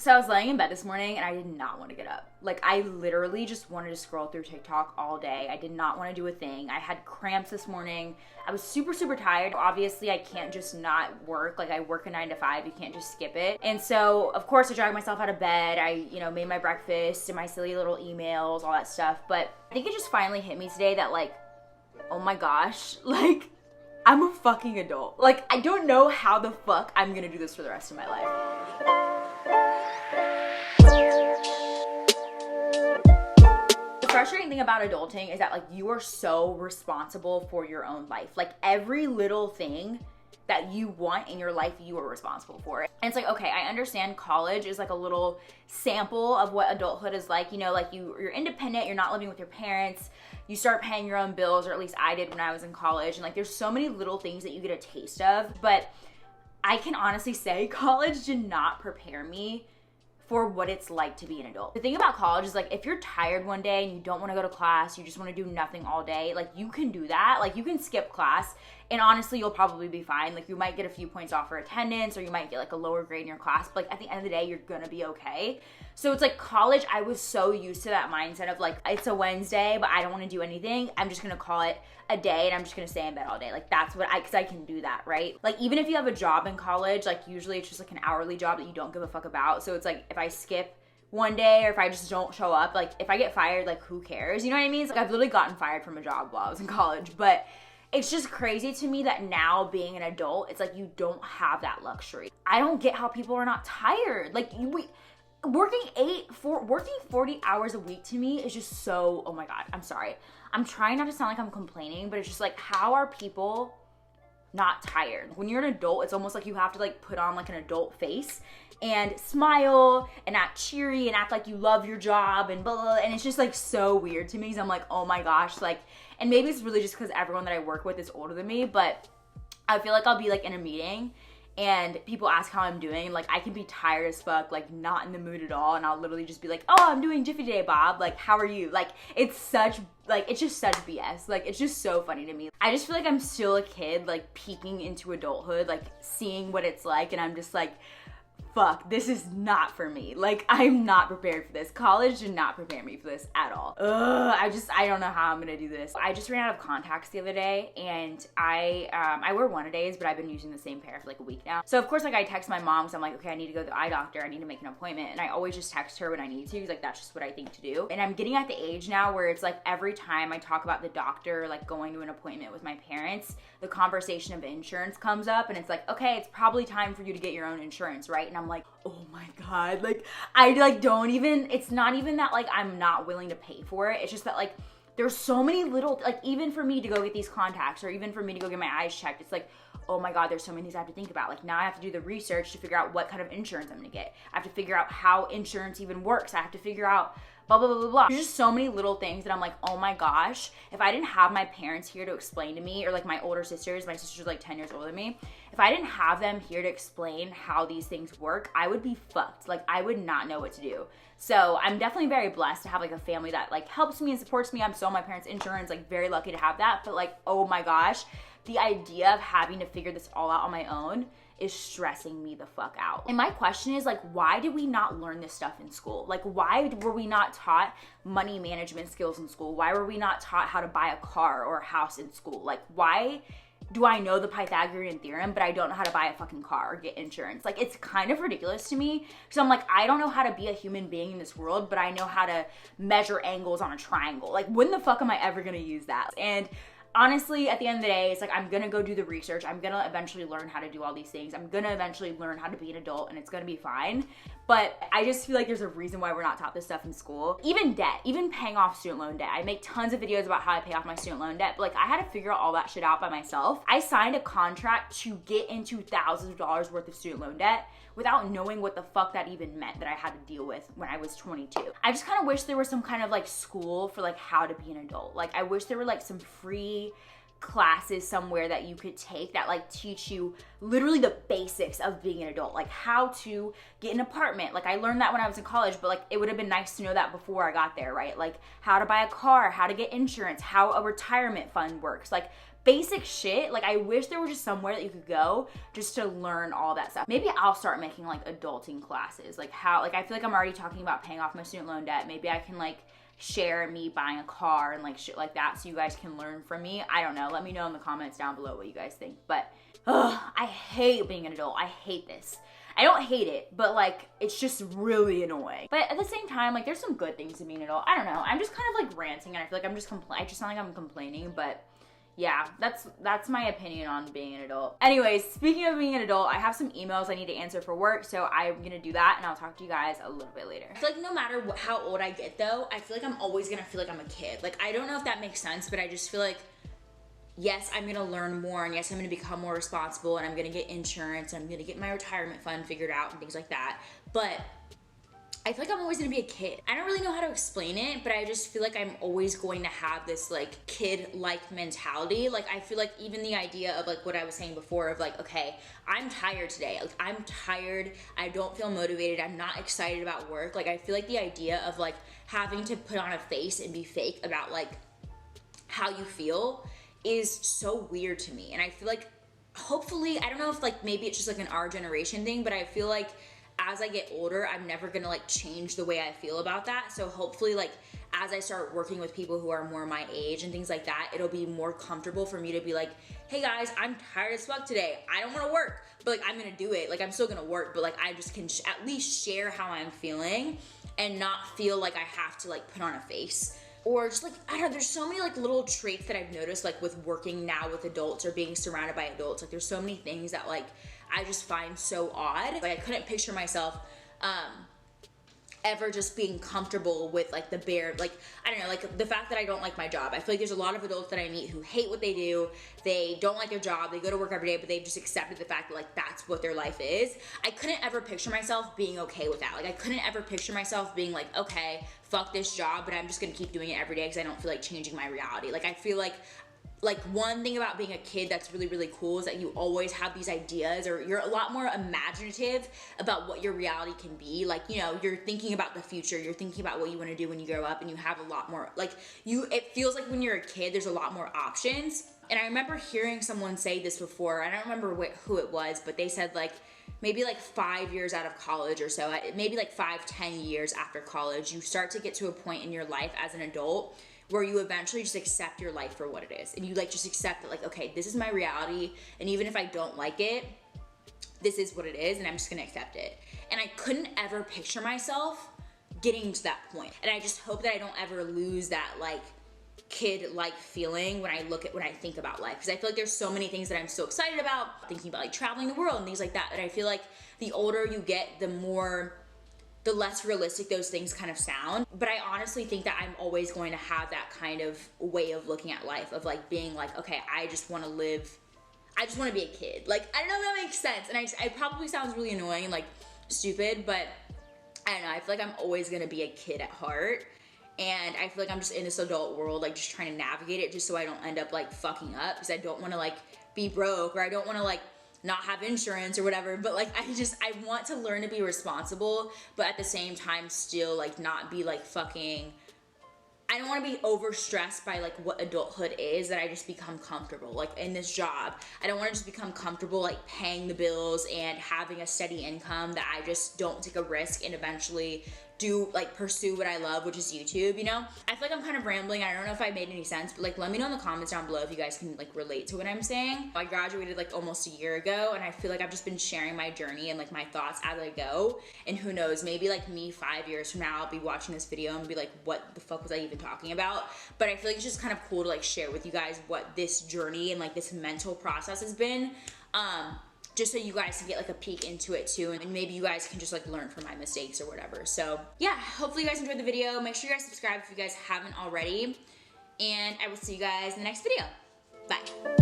So I was laying in bed this morning and I did not want to get up. Like, I literally just wanted to scroll through TikTok all day. I did not want to do a thing. I had cramps this morning. I was super, super tired. Obviously, I can't just not work. Like, I work a 9 to 5. You can't just skip it. And so, of course, I dragged myself out of bed. I, made my breakfast and my silly little emails, all that stuff. But I think it just finally hit me today that, like, oh my gosh, like, I'm a fucking adult. Like, I don't know how the fuck I'm gonna do this for the rest of my life. The frustrating thing about adulting is that, like, you are so responsible for your own life. Like, every little thing that you want in your life, you are responsible for it. And it's like, okay, I understand college is like a little sample of what adulthood is like. Like you're independent, you're not living with your parents, you start paying your own bills, or at least I did when I was in college. And like, there's so many little things that you get a taste of. But I can honestly say college did not prepare me for what it's like to be an adult. The thing about college is, like, if you're tired one day and you don't want to go to class, you just want to do nothing all day, like, you can do that. Like, you can skip class and honestly, you'll probably be fine. Like, you might get a few points off for attendance, or you might get like a lower grade in your class, but like at the end of the day, you're gonna be okay. So it's like college, I was so used to that mindset of like, it's a Wednesday, but I don't want to do anything. I'm just gonna call it a day and I'm just gonna stay in bed all day. Like, that's what cause I can do that, right? Like, even if you have a job in college, like usually it's just like an hourly job that you don't give a fuck about. So it's like, if I skip one day or if I just don't show up, like if I get fired, like who cares? You know what I mean? It's like, I've literally gotten fired from a job while I was in college, but it's just crazy to me that now being an adult, it's like you don't have that luxury. I don't get how people are not tired. Like, working 40 hours a week to me is just so, oh my God, I'm sorry. I'm trying not to sound like I'm complaining, but it's just like, how are people not tired? When you're an adult, it's almost like you have to like put on like an adult face and smile and act cheery and act like you love your job and blah, blah, blah. And it's just like so weird to me because I'm like, oh my gosh, like, and maybe it's really just because everyone that I work with is older than me, but I feel like I'll be like in a meeting and people ask how I'm doing. Like, I can be tired as fuck, like not in the mood at all. And I'll literally just be like, oh, I'm doing Jiffy Day, Bob. Like, how are you? Like, it's just such BS. Like, it's just so funny to me. I just feel like I'm still a kid, like peeking into adulthood, like seeing what it's like. And I'm just like, fuck, this is not for me. Like, I'm not prepared for this. College did not prepare me for this at all. I don't know how I'm gonna do this. I just ran out of contacts the other day, and I wear one-a-days, but I've been using the same pair for like a week now. So of course, like, I text my mom, so I'm like, okay, I need to go to the eye doctor. I need to make an appointment. And I always just text her when I need to, because like, that's just what I think to do. And I'm getting at the age now where it's like, every time I talk about the doctor, like going to an appointment with my parents, the conversation of insurance comes up, and it's like, okay, it's probably time for you to get your own insurance, right? And I'm like, oh my God, like, I like don't even, it's not even that like I'm not willing to pay for it. It's just that like, there's so many little, like, even for me to go get these contacts, or even for me to go get my eyes checked, it's like, oh my God, there's so many things I have to think about. Like, now I have to do the research to figure out what kind of insurance I'm gonna get. I have to figure out how insurance even works. I have to figure out blah, blah, blah, blah, blah. There's just so many little things that I'm like, oh my gosh, if I didn't have my parents here to explain to me, or like my older sisters, my sister's like 10 years older than me, if I didn't have them here to explain how these things work, I would be fucked. Like, I would not know what to do. So I'm definitely very blessed to have like a family that like helps me and supports me. I'm still on my parents' insurance, like very lucky to have that. But like, oh my gosh, the idea of having to figure this all out on my own is stressing me the fuck out. And my question is, like, why did we not learn this stuff in school? Like, why were we not taught money management skills in school? Why were we not taught how to buy a car or a house in school? Like, why do I know the Pythagorean theorem, but I don't know how to buy a fucking car or get insurance? Like, it's kind of ridiculous to me. So I'm like, I don't know how to be a human being in this world, but I know how to measure angles on a triangle. Like, when the fuck am I ever gonna use that? And honestly, at the end of the day, it's like, I'm gonna go do the research. I'm gonna eventually learn how to do all these things. I'm gonna eventually learn how to be an adult, and it's gonna be fine. But I just feel like there's a reason why we're not taught this stuff in school. Even debt, even paying off student loan debt. I make tons of videos about how I pay off my student loan debt, but like, I had to figure all that shit out by myself. I signed a contract to get into thousands of dollars worth of student loan debt without knowing what the fuck that even meant, that I had to deal with when I was 22. I just kind of wish there was some kind of like school for like how to be an adult. Like, I wish there were like some free classes somewhere that you could take that like teach you literally the basics of being an adult, like how to get an apartment. Like, I learned that when I was in college, but like, it would have been nice to know that before I got there, right? Like, how to buy a car, how to get insurance, how a retirement fund works, like basic shit. Like I wish there was just somewhere that you could go just to learn all that stuff. Maybe I'll start making like adulting classes. Like how, like I feel like I'm already talking about paying off my student loan debt. Maybe I can like share me buying a car and like shit like that so you guys can learn from me. I don't know. Let me know in the comments down below what you guys think. But I hate being an adult. I hate this. I don't hate it, but like it's just really annoying. But at the same time, like there's some good things to being an adult. I don't know. I'm just kind of like ranting and I feel like I'm just I just sound like I'm complaining, but yeah, that's my opinion on being an adult. Anyways, speaking of being an adult, I have some emails I need to answer for work, so I'm gonna do that and I'll talk to you guys a little bit later. I feel like no matter how old I get though, I feel like I'm always gonna feel like I'm a kid. Like I don't know if that makes sense, but I just feel like, yes, I'm gonna learn more, and yes, I'm gonna become more responsible, and I'm gonna get insurance, and I'm gonna get my retirement fund figured out and things like that, but I feel like I'm always gonna be a kid. I don't really know how to explain it, but I just feel like I'm always going to have this like kid-like mentality. Like I feel like even the idea of like what I was saying before of like, okay, I'm tired today. Like I'm tired, I don't feel motivated, I'm not excited about work. Like I feel like the idea of like having to put on a face and be fake about like how you feel is so weird to me. And I feel like hopefully, I don't know if like maybe it's just like an our generation thing, but I feel like as I get older, I'm never gonna like change the way I feel about that. So hopefully like as I start working with people who are more my age and things like that, it'll be more comfortable for me to be like, hey guys, I'm tired as fuck today. I don't wanna work, but like I'm gonna do it. Like I'm still gonna work, but like I just can at least share how I'm feeling and not feel like I have to like put on a face. Or just like, I don't know, there's so many like little traits that I've noticed like with working now with adults or being surrounded by adults. Like there's so many things that like I just find so odd. Like I couldn't picture myself ever just being comfortable with like the bare, like, I don't know, like the fact that I don't like my job. I feel like there's a lot of adults that I meet who hate what they do. They don't like their job. They go to work every day, but they've just accepted the fact that like that's what their life is. I couldn't ever picture myself being okay with that. Like I couldn't ever picture myself being like, okay, fuck this job, but I'm just gonna keep doing it every day because I don't feel like changing my reality. Like I feel like one thing about being a kid that's really, really cool is that you always have these ideas, or you're a lot more imaginative about what your reality can be. Like, you know, you're thinking about the future, you're thinking about what you want to do when you grow up, and you have a lot more, like, it feels like when you're a kid, there's a lot more options. And I remember hearing someone say this before, I don't remember who it was, but they said like, maybe like 5 years out of college or so, maybe like 5-10 years after college, you start to get to a point in your life as an adult where you eventually just accept your life for what it is. And you like just accept that like, okay, this is my reality. And even if I don't like it, this is what it is, and I'm just gonna accept it. And I couldn't ever picture myself getting to that point. And I just hope that I don't ever lose that like kid-like feeling when I think about life. Because I feel like there's so many things that I'm so excited about, thinking about like traveling the world and things like that, that I feel like the older you get, the less realistic those things kind of sound. But I honestly think that I'm always going to have that kind of way of looking at life, of like being like, okay, I just want to be a kid. Like, I don't know if that makes sense. And it probably sounds really annoying and like stupid, but I don't know, I feel like I'm always gonna be a kid at heart. And I feel like I'm just in this adult world, like just trying to navigate it just so I don't end up like fucking up, because I don't want to like be broke, or I don't want to like not have insurance or whatever. But like I want to learn to be responsible, but at the same time still like not be like fucking, I don't want to be overstressed by like what adulthood is, that I just become comfortable like in this job. I don't want to just become comfortable like paying the bills and having a steady income, that I just don't take a risk and eventually pursue what I love, which is YouTube, you know? I feel like I'm kind of rambling. I don't know if I made any sense, but like let me know in the comments down below if you guys can like relate to what I'm saying. I graduated like almost a year ago, and I feel like I've just been sharing my journey and like my thoughts as I go. And who knows, maybe like me 5 years from now, I'll be watching this video and be like, what the fuck was I even talking about? But I feel like it's just kind of cool to like share with you guys what this journey and like this mental process has been. Just so you guys can get like a peek into it too, and maybe you guys can just like learn from my mistakes or whatever. So yeah, hopefully you guys enjoyed the video. Make sure you guys subscribe if you guys haven't already, and I will see you guys in the next video. Bye.